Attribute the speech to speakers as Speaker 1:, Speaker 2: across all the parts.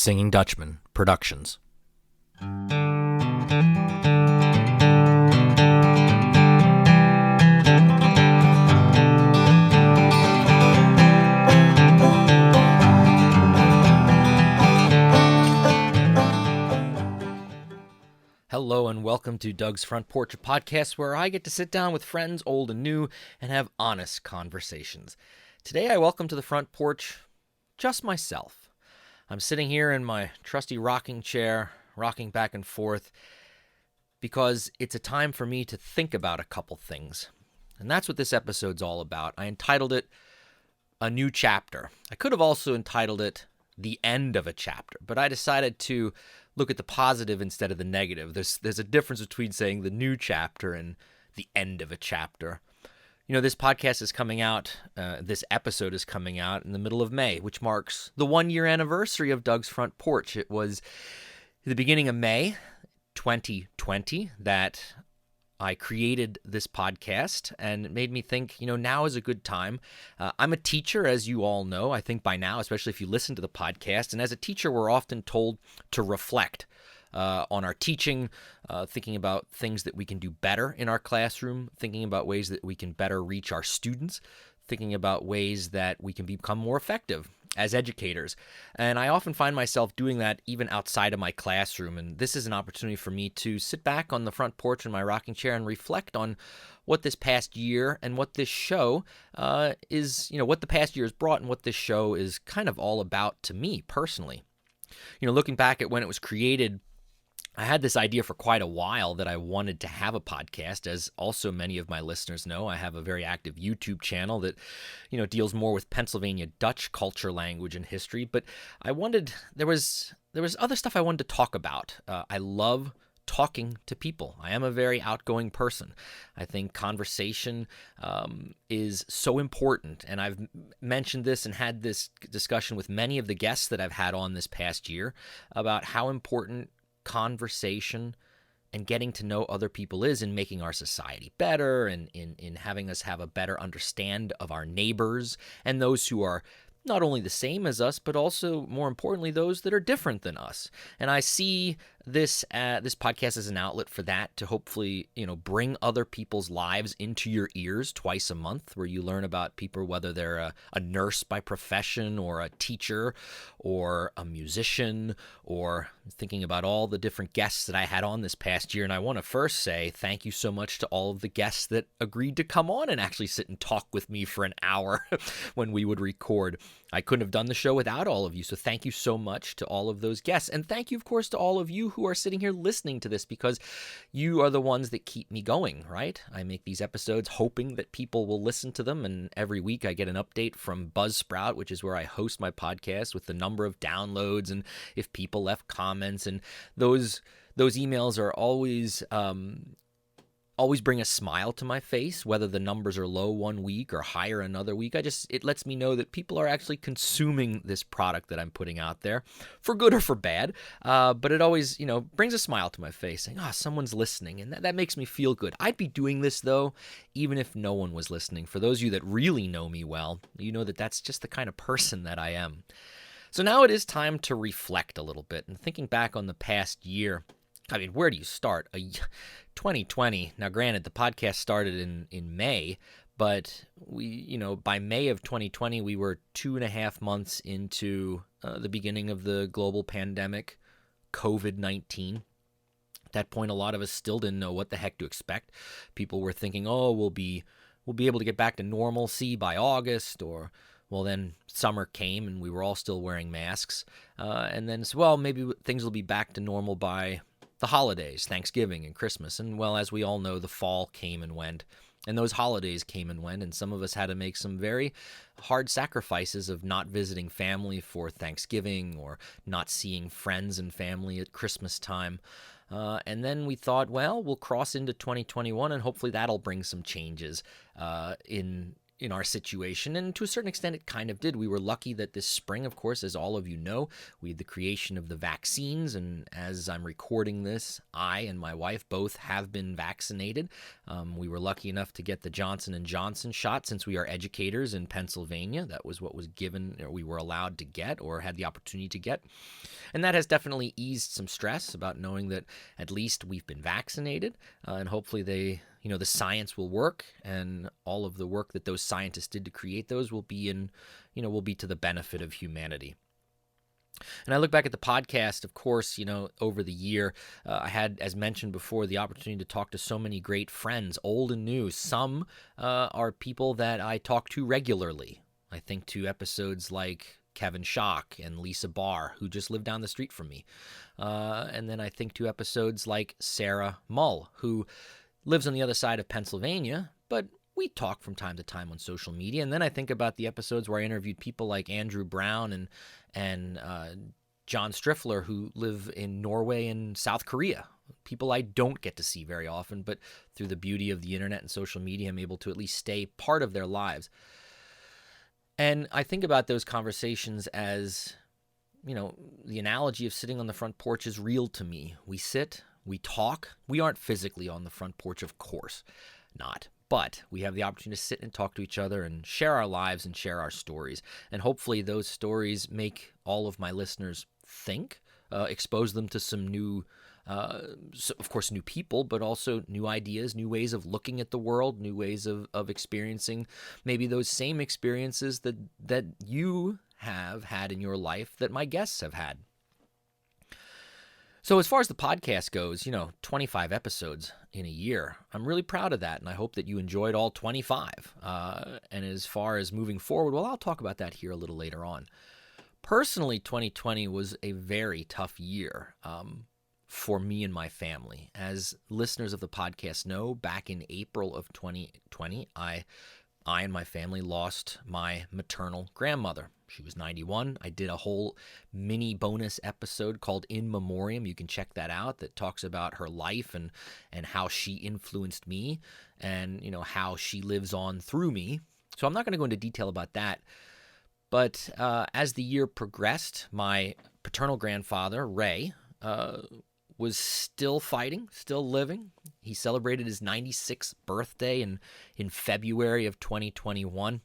Speaker 1: Singing Dutchman Productions. Hello and welcome to Doug's Front Porch, a podcast where I get to sit down with friends old and new and have honest conversations. Today I welcome to the front porch just myself. I'm sitting here in my trusty rocking chair, rocking back and forth, because it's a time for me to think about a couple things. And that's what this episode's all about. I entitled it A New Chapter. I could have also entitled it The End of a Chapter, but I decided to look at the positive instead of the negative. There's a difference between saying the new chapter and the end of a chapter. You know, this podcast is coming out, this episode is coming out in the middle of May, which marks the 1-year anniversary of Doug's Front Porch. It was the beginning of May 2020 that I created this podcast, and it made me think, now is a good time. I'm a teacher, as you all know, I think by now, especially if you listen to the podcast. And as a teacher, we're often told to reflect on our teaching, thinking about things that we can do better in our classroom, thinking about ways that we can better reach our students, thinking about ways that we can become more effective as educators. And I often find myself doing that even outside of my classroom. And this is an opportunity for me to sit back on the front porch in my rocking chair and reflect on what this past year and what this show is, what the past year has brought and what this show is kind of all about to me personally. Looking back at when it was created, I had this idea for quite a while that I wanted to have a podcast. As also many of my listeners know, I have a very active YouTube channel that, deals more with Pennsylvania Dutch culture, language, and history. But there was other stuff I wanted to talk about. I love talking to people. I am a very outgoing person. I think conversation is so important. And I've mentioned this and had this discussion with many of the guests that I've had on this past year about how important conversation and getting to know other people is in making our society better and in having us have a better understand of our neighbors and those who are not only the same as us, but also, more importantly, those that are different than us. And I see this podcast as an outlet for that, to hopefully, bring other people's lives into your ears twice a month, where you learn about people, whether they're a nurse by profession or a teacher or a musician, or thinking about all the different guests that I had on this past year. And I want to first say thank you so much to all of the guests that agreed to come on and actually sit and talk with me for an hour when we would record. I couldn't have done the show without all of you, so thank you so much to all of those guests. And thank you, of course, to all of you who are sitting here listening to this, because you are the ones that keep me going, right? I make these episodes hoping that people will listen to them, and every week I get an update from Buzzsprout, which is where I host my podcast, with the number of downloads and if people left comments. And those emails are always bring a smile to my face, whether the numbers are low one week or higher another week. It lets me know that people are actually consuming this product that I'm putting out there, for good or for bad. But it always, brings a smile to my face, saying, someone's listening. And that makes me feel good. I'd be doing this, though, even if no one was listening. For those of you that really know me well, you know that that's just the kind of person that I am. So now it is time to reflect a little bit. And thinking back on the past year, where do you start? 2020. Now, granted, the podcast started in May, but by May of 2020, we were 2.5 months into the beginning of the global pandemic, COVID-19. At that point, a lot of us still didn't know what the heck to expect. People were thinking, we'll be able to get back to normalcy by August, or well, then summer came and we were all still wearing masks. And then, maybe things will be back to normal by the holidays, Thanksgiving and Christmas. And well, as we all know, the fall came and went, and those holidays came and went, and some of us had to make some very hard sacrifices of not visiting family for Thanksgiving or not seeing friends and family at Christmas time. And then we thought, we'll cross into 2021, and hopefully that'll bring some changes in in our situation, and to a certain extent it kind of did. We were lucky that this spring, of course, as all of you know, we had the creation of the vaccines, and as I'm recording this, I and my wife both have been vaccinated. We were lucky enough to get the Johnson & Johnson shot since we are educators in Pennsylvania. That was what was given, or we were allowed to get, or had the opportunity to get. And that has definitely eased some stress about knowing that at least we've been vaccinated, and hopefully the science will work, and all of the work that those scientists did to create those will be to the benefit of humanity. And I look back at the podcast, of course, over the year, I had, as mentioned before, the opportunity to talk to so many great friends, old and new. Some are people that I talk to regularly. I think to episodes like Kevin Schock and Lisa Barr, who just lived down the street from me. And then I think to episodes like Sarah Mull, who lives on the other side of Pennsylvania, but we talk from time to time on social media. And then I think about the episodes where I interviewed people like Andrew Brown and John Striffler, who live in Norway and South Korea. People I don't get to see very often, but through the beauty of the internet and social media, I'm able to at least stay part of their lives. And I think about those conversations as, the analogy of sitting on the front porch is real to me. We sit, we talk. We aren't physically on the front porch, of course not. But we have the opportunity to sit and talk to each other and share our lives and share our stories. And hopefully those stories make all of my listeners think, expose them to some new, of course, new people, but also new ideas, new ways of looking at the world, new ways of experiencing maybe those same experiences that you have had in your life that my guests have had. So as far as the podcast goes, 25 episodes in a year. I'm really proud of that, and I hope that you enjoyed all 25. And as far as moving forward, well, I'll talk about that here a little later on. Personally, 2020 was a very tough year for me and my family. As listeners of the podcast know, back in April of 2020, I and my family lost my maternal grandmother. She was 91. I did a whole mini bonus episode called In Memoriam. You can check that out. That talks about her life and how she influenced me and, how she lives on through me. So I'm not going to go into detail about that. But as the year progressed, my paternal grandfather, Ray, was still fighting, still living. He celebrated his 96th birthday in February of 2021.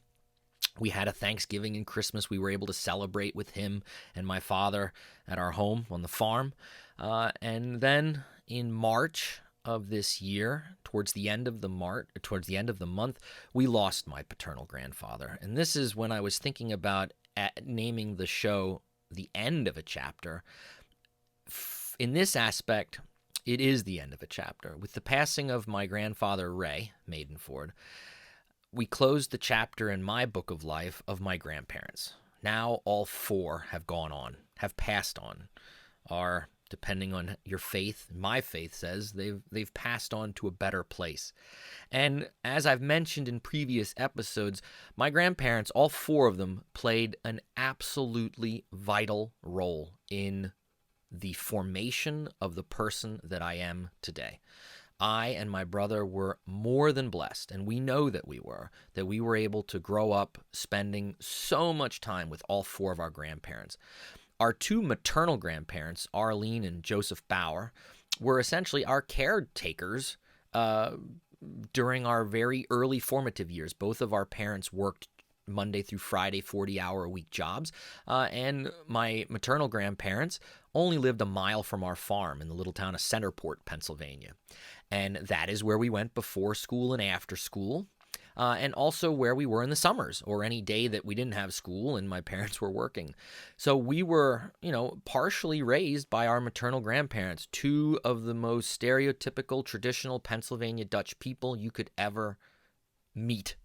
Speaker 1: We had a Thanksgiving and Christmas we were able to celebrate with him and my father at our home on the farm. And then in March of this year, towards the end of the month, we lost my paternal grandfather. And this is when I was thinking about naming the show The End of a Chapter. In this aspect, it is the end of a chapter. With the passing of my grandfather, Ray Madenford, we closed the chapter in my book of life of my grandparents. Now all four have gone on, have passed on, are, depending on your faith, my faith says, they've passed on to a better place. And as I've mentioned in previous episodes, my grandparents, all four of them, played an absolutely vital role in the formation of the person that I am today. I and my brother were more than blessed, and we know that we were able to grow up spending so much time with all four of our grandparents. Our two maternal grandparents, Arlene and Joseph Bauer, were essentially our caretakers during our very early formative years. Both of our parents worked Monday through Friday, 40-hour-a-week jobs, and my maternal grandparents only lived a mile from our farm in the little town of Centerport, Pennsylvania. And that is where we went before school and after school, and also where we were in the summers or any day that we didn't have school and my parents were working. So we were, partially raised by our maternal grandparents, two of the most stereotypical, traditional Pennsylvania Dutch people you could ever meet.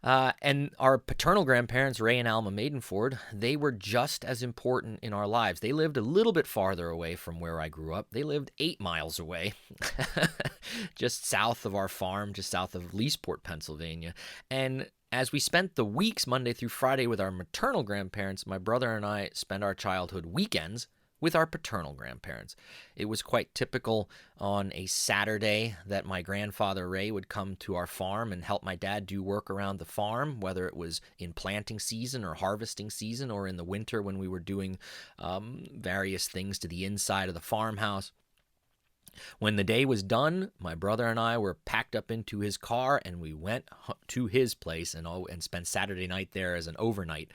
Speaker 1: And our paternal grandparents, Ray and Alma Madenford, they were just as important in our lives. They lived a little bit farther away from where I grew up. They lived 8 miles away, just south of our farm, just south of Leesport, Pennsylvania. And as we spent the weeks Monday through Friday with our maternal grandparents, my brother and I spent our childhood weekends with our paternal grandparents. It was quite typical on a Saturday that my grandfather Ray would come to our farm and help my dad do work around the farm, whether it was in planting season or harvesting season, or in the winter when we were doing various things to the inside of the farmhouse. When the day was done, my brother and I were packed up into his car, and we went to his place and spent Saturday night there as an overnight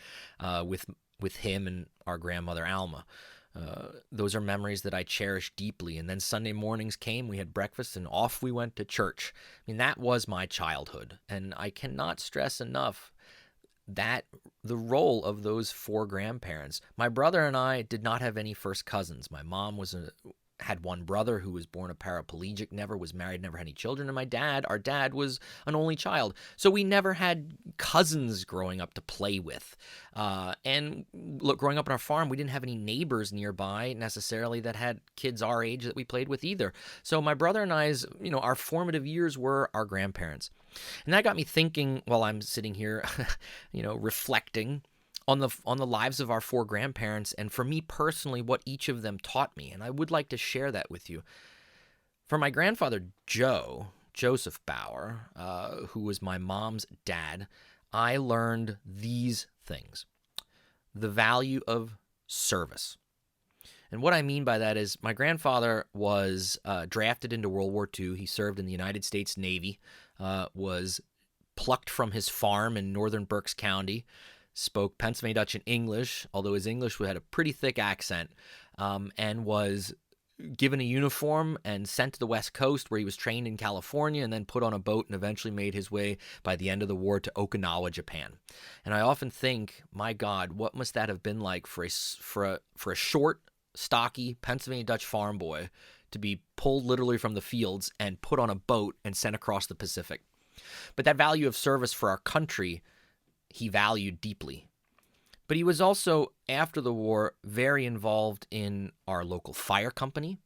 Speaker 1: with him and our grandmother Alma. Those are memories that I cherish deeply. And then Sunday mornings came, we had breakfast, and off we went to church. I mean, that was my childhood, and I cannot stress enough that the role of those four grandparents. My brother and I did not have any first cousins. My mom had one brother who was born a paraplegic, never was married, never had any children. And our dad was an only child. So we never had cousins growing up to play with. And look, growing up on our farm, we didn't have any neighbors nearby necessarily that had kids our age that we played with either. So my brother and I's, our formative years were our grandparents. And that got me thinking while I'm sitting here, reflecting on the lives of our four grandparents, and for me personally, what each of them taught me. And I would like to share that with you. For my grandfather, Joseph Bauer, who was my mom's dad, I learned these things. The value of service. And what I mean by that is my grandfather was drafted into World War II. He served in the United States Navy, was plucked from his farm in northern Berks County, spoke Pennsylvania Dutch and English, although his English had a pretty thick accent, and was given a uniform and sent to the West Coast, where he was trained in California and then put on a boat and eventually made his way by the end of the war to Okinawa, Japan. And I often think, my God, what must that have been like for a short, stocky Pennsylvania Dutch farm boy to be pulled literally from the fields and put on a boat and sent across the Pacific. But that value of service for our country, he valued deeply. But he was also, after the war, very involved in our local fire company.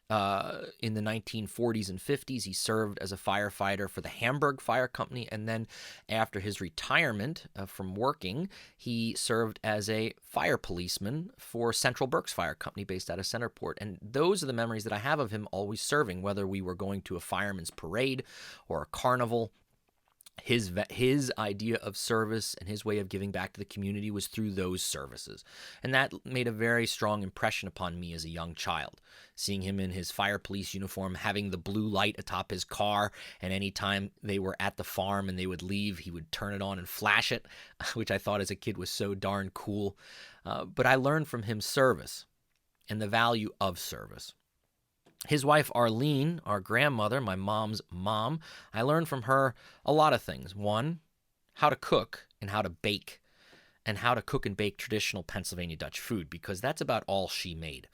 Speaker 1: In the 1940s and 50s, he served as a firefighter for the Hamburg Fire Company, and then after his retirement from working, he served as a fire policeman for Central Berks Fire Company based out of Centerport. And those are the memories that I have of him always serving, whether we were going to a fireman's parade or a carnival. His idea of service and his way of giving back to the community was through those services. And that made a very strong impression upon me as a young child. Seeing him in his fire police uniform, having the blue light atop his car, and anytime they were at the farm and they would leave, he would turn it on and flash it, which I thought as a kid was so darn cool. But I learned from him service and the value of service. His wife, Arlene, our grandmother, my mom's mom, I learned from her a lot of things. One, how to cook and how to bake, and how to cook and bake traditional Pennsylvania Dutch food, because that's about all she made.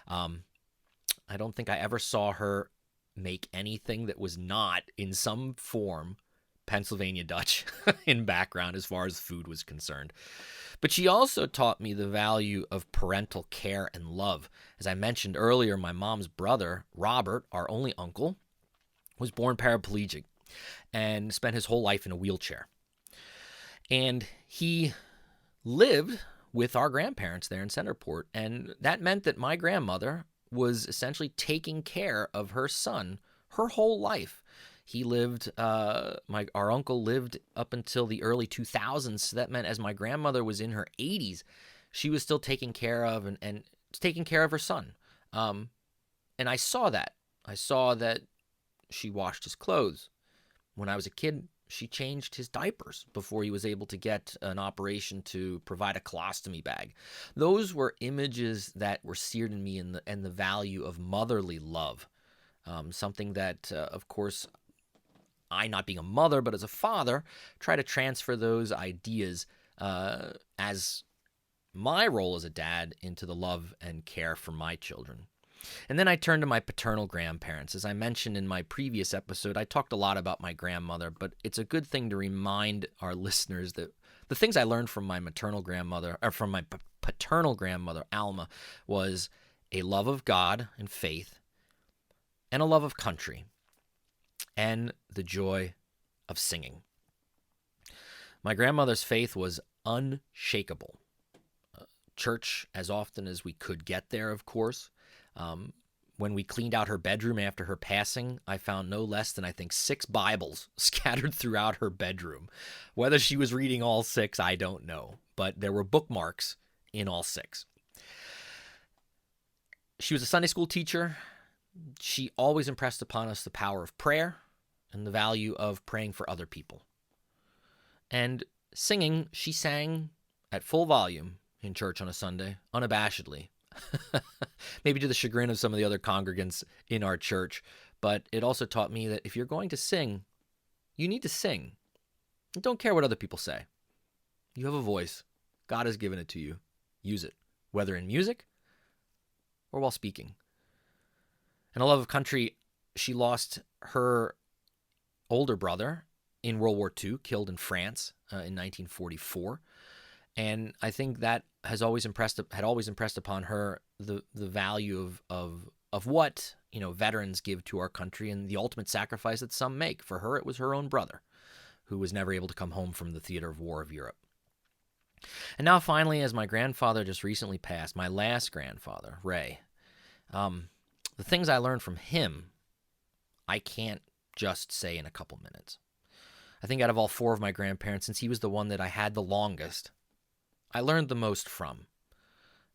Speaker 1: I don't think I ever saw her make anything that was not, in some form, Pennsylvania Dutch in background as far as food was concerned. But she also taught me the value of parental care and love. As I mentioned earlier, my mom's brother, Robert, our only uncle, was born paraplegic and spent his whole life in a wheelchair. And he lived with our grandparents there in Centerport, and that meant that my grandmother was essentially taking care of her son her whole life. He lived, our uncle lived up until the early 2000s. So that meant as my grandmother was in her 80s, she was still taking care of and taking care of her son. And I saw that. I saw that she washed his clothes. When I was a kid, she changed his diapers before he was able to get an operation to provide a colostomy bag. Those were images that were seared in me, and the value of motherly love. Something that, of course, I, not being a mother, but as a father, try to transfer those ideas as my role as a dad into the love and care for my children. And then I turned to my paternal grandparents. As I mentioned in my previous episode, I talked a lot about my grandmother, but it's a good thing to remind our listeners that the things I learned from my maternal grandmother, or from my paternal grandmother, Alma, was a love of God and faith, and a love of country, and the joy of singing. My grandmother's faith was unshakable. church as often as we could get there, of course. When we cleaned out her bedroom after her passing, I found no less than, I think, 6 Bibles scattered throughout her bedroom. Whether she was reading all 6, I don't know, but there were bookmarks in all 6. She was a Sunday school teacher. She always impressed upon us the power of prayer and the value of praying for other people. And singing, she sang at full volume in church on a Sunday, unabashedly. Maybe to the chagrin of some of the other congregants in our church, but it also taught me that if you're going to sing, you need to sing. And don't care what other people say. You have a voice. God has given it to you. Use it, whether in music or while speaking. And a love of country, she lost her older brother in World War II, killed in France in 1944. And I think that had always impressed upon her the value of what, veterans give to our country and the ultimate sacrifice that some make. For her, it was her own brother, who was never able to come home from the theater of war of Europe. And now finally, as my grandfather just recently passed, my last grandfather, Ray, the things I learned from him, I can't just say in a couple minutes. I think out of all 4 of my grandparents, since he was the one that I had the longest, I learned the most from.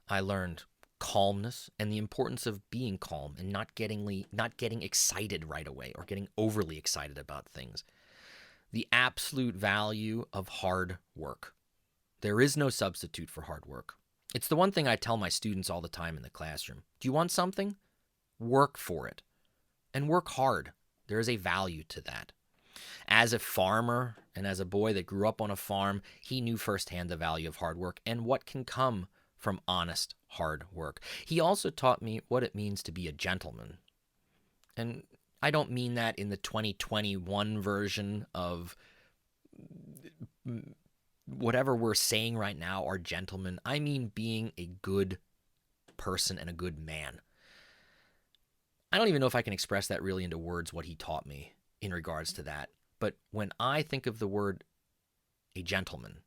Speaker 1: I learned calmness and the importance of being calm and not getting excited right away or getting overly excited about things. The absolute value of hard work. There is no substitute for hard work. It's the one thing I tell my students all the time in the classroom. Do you want something? Work for it. And work hard. There is a value to that. As a farmer and as a boy that grew up on a farm, he knew firsthand the value of hard work and what can come from honest, hard work. He also taught me what it means to be a gentleman. And I don't mean that in the 2021 version of whatever we're saying right now are gentlemen. I mean being a good person and a good man. I don't even know if I can express that really into words, what he taught me in regards to that. But when I think of the word a gentleman,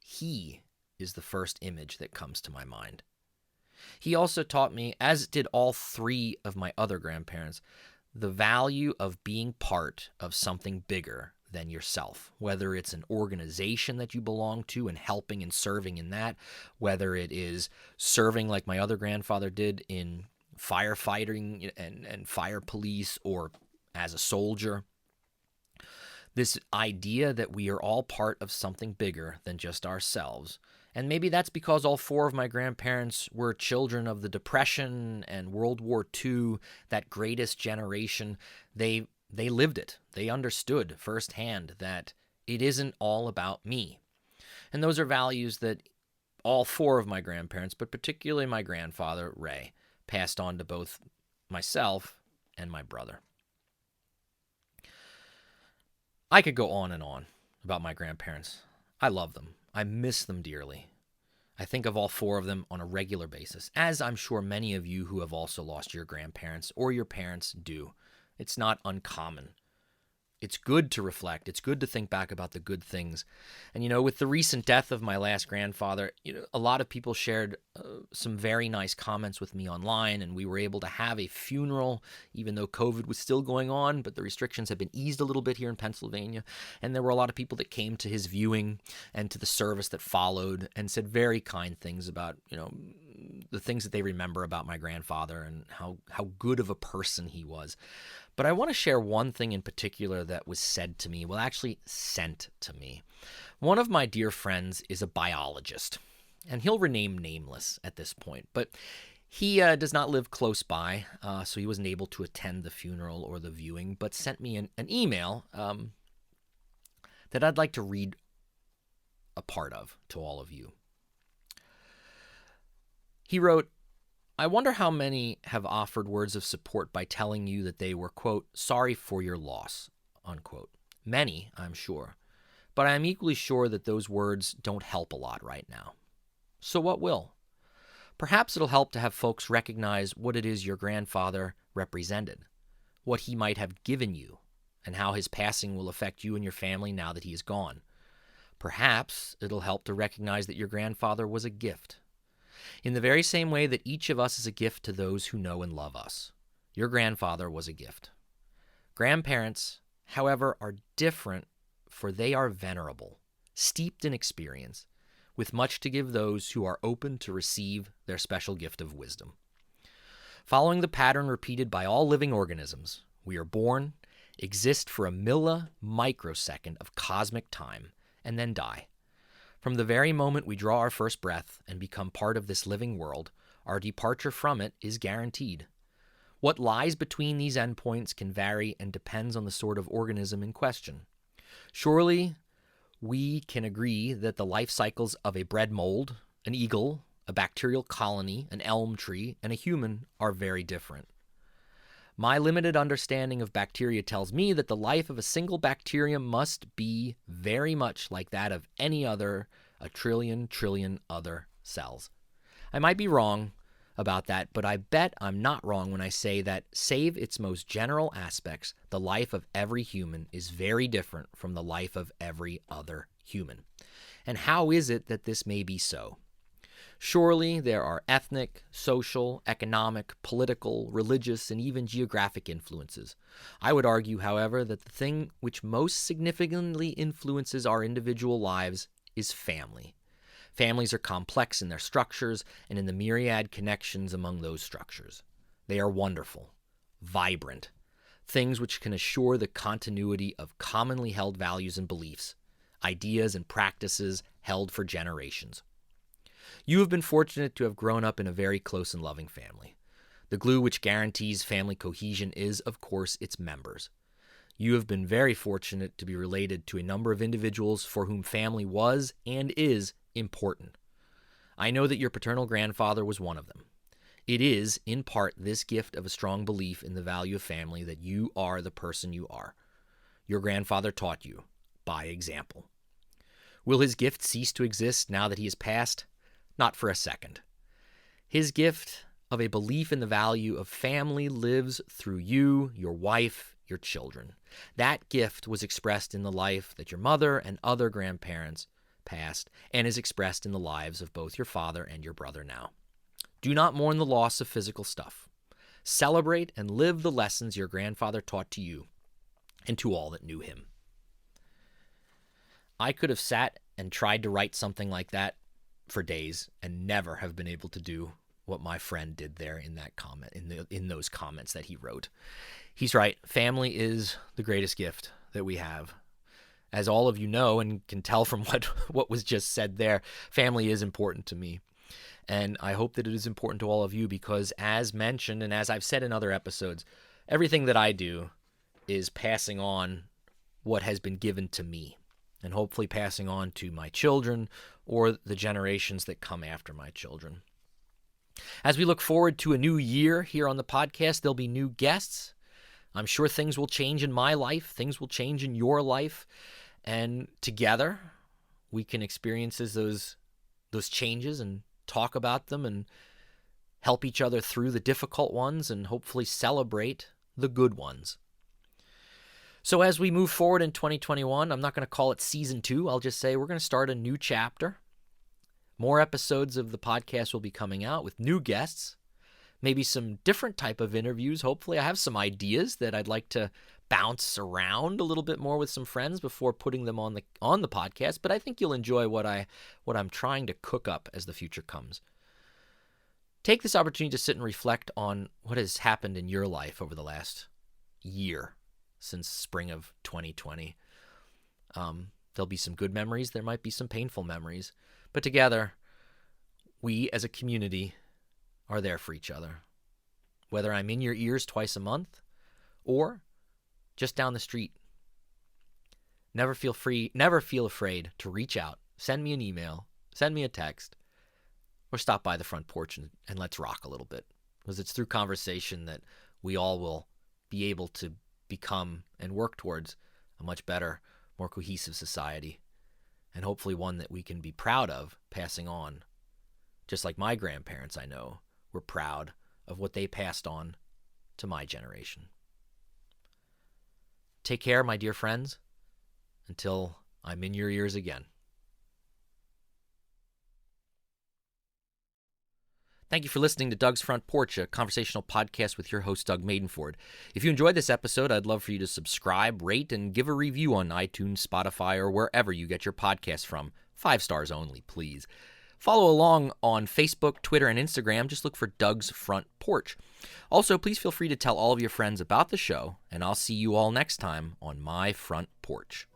Speaker 1: he is the first image that comes to my mind. He also taught me, as did all 3 of my other grandparents, the value of being part of something bigger than yourself, whether it's an organization that you belong to and helping and serving in that, whether it is serving like my other grandfather did in firefighting and fire police or as a soldier. This idea that we are all part of something bigger than just ourselves. And maybe that's because all 4 of my grandparents were children of the Depression and World War II, that greatest generation. They lived it. They understood firsthand that it isn't all about me. And those are values that all 4 of my grandparents, but particularly my grandfather, Ray, passed on to both myself and my brother. I could go on and on about my grandparents. I love them. I miss them dearly. I think of all 4 of them on a regular basis, as I'm sure many of you who have also lost your grandparents or your parents do. It's not uncommon. It's good to reflect. It's good to think back about the good things. And, with the recent death of my last grandfather, a lot of people shared some very nice comments with me online, and we were able to have a funeral, even though COVID was still going on, but the restrictions have been eased a little bit here in Pennsylvania. And there were a lot of people that came to his viewing and to the service that followed and said very kind things about, the things that they remember about my grandfather and how good of a person he was. But I want to share one thing in particular that was said to me, actually sent to me. One of my dear friends is a biologist, and he'll remain nameless at this point, but he does not live close by, so he wasn't able to attend the funeral or the viewing, but sent me an email that I'd like to read a part of to all of you. He wrote, "I wonder how many have offered words of support by telling you that they were, quote, sorry for your loss, unquote. Many, I'm sure. But I am equally sure that those words don't help a lot right now. So what will? Perhaps it'll help to have folks recognize what it is your grandfather represented, what he might have given you, and how his passing will affect you and your family now that he is gone. Perhaps it'll help to recognize that your grandfather was a gift, In the very same way that each of us is a gift to those who know and love us, your grandfather was a gift. Grandparents, however, are different, for they are venerable, steeped in experience, with much to give those who are open to receive their special gift of wisdom. Following the pattern repeated by all living organisms, we are born, exist for a millimicrosecond of cosmic time, and then die. From the very moment we draw our first breath and become part of this living world, our departure from it is guaranteed. What lies between these endpoints can vary and depends on the sort of organism in question. Surely, we can agree that the life cycles of a bread mold, an eagle, a bacterial colony, an elm tree, and a human are very different. My limited understanding of bacteria tells me that the life of a single bacterium must be very much like that of any other, a trillion other cells. I might be wrong about that, but I bet I'm not wrong when I say that, save its most general aspects, the life of every human is very different from the life of every other human. And how is it that this may be so? Surely there are ethnic, social, economic, political, religious, and even geographic influences. I would argue, however, that the thing which most significantly influences our individual lives is family. Families are complex in their structures and in the myriad connections among those structures. They are wonderful, vibrant, things which can assure the continuity of commonly held values and beliefs, ideas and practices held for generations. You have been fortunate to have grown up in a very close and loving family. The glue which guarantees family cohesion is, of course, its members. You have been very fortunate to be related to a number of individuals for whom family was and is important. I know that your paternal grandfather was one of them. It is, in part, this gift of a strong belief in the value of family that you are the person you are. Your grandfather taught you, by example. Will his gift cease to exist now that he has passed? Not for a second. His gift of a belief in the value of family lives through you, your wife, your children. That gift was expressed in the life that your mother and other grandparents passed, and is expressed in the lives of both your father and your brother now. Do not mourn the loss of physical stuff. Celebrate and live the lessons your grandfather taught to you and to all that knew him. I could have sat and tried to write something like that for days and never have been able to do what my friend did there in that comment, in those comments that he wrote. He's right. Family is the greatest gift that we have. As all of you know and can tell from what was just said there, family is important to me. And I hope that it is important to all of you because, as mentioned and as I've said in other episodes, everything that I do is passing on what has been given to me and hopefully passing on to my children or the generations that come after my children. As we look forward to a new year here on the podcast, there'll be new guests. I'm sure things will change in my life. Things will change in your life. And together, we can experience those changes and talk about them and help each other through the difficult ones and hopefully celebrate the good ones. So as we move forward in 2021, I'm not going to call it season 2. I'll just say we're going to start a new chapter. More episodes of the podcast will be coming out with new guests, maybe some different type of interviews. Hopefully I have some ideas that I'd like to bounce around a little bit more with some friends before putting them on the podcast, but I think you'll enjoy what I'm trying to cook up as the future comes. Take this opportunity to sit and reflect on what has happened in your life over the last year since spring of 2020. There'll be some good memories. There might be some painful memories, but together, we as a community are there for each other. Whether I'm in your ears twice a month or just down the street. Never feel afraid to reach out, send me an email, send me a text, or stop by the front porch and let's rock a little bit. Because it's through conversation that we all will be able to become and work towards a much better, more cohesive society, and hopefully one that we can be proud of passing on. Just like my grandparents, I know, were proud of what they passed on to my generation. Take care, my dear friends, until I'm in your ears again. Thank you for listening to Doug's Front Porch, a conversational podcast with your host, Doug Madenford. If you enjoyed this episode, I'd love for you to subscribe, rate, and give a review on iTunes, Spotify, or wherever you get your podcasts from. 5 stars only, please. Follow along on Facebook, Twitter, and Instagram. Just look for Doug's Front Porch. Also, please feel free to tell all of your friends about the show, and I'll see you all next time on my front porch.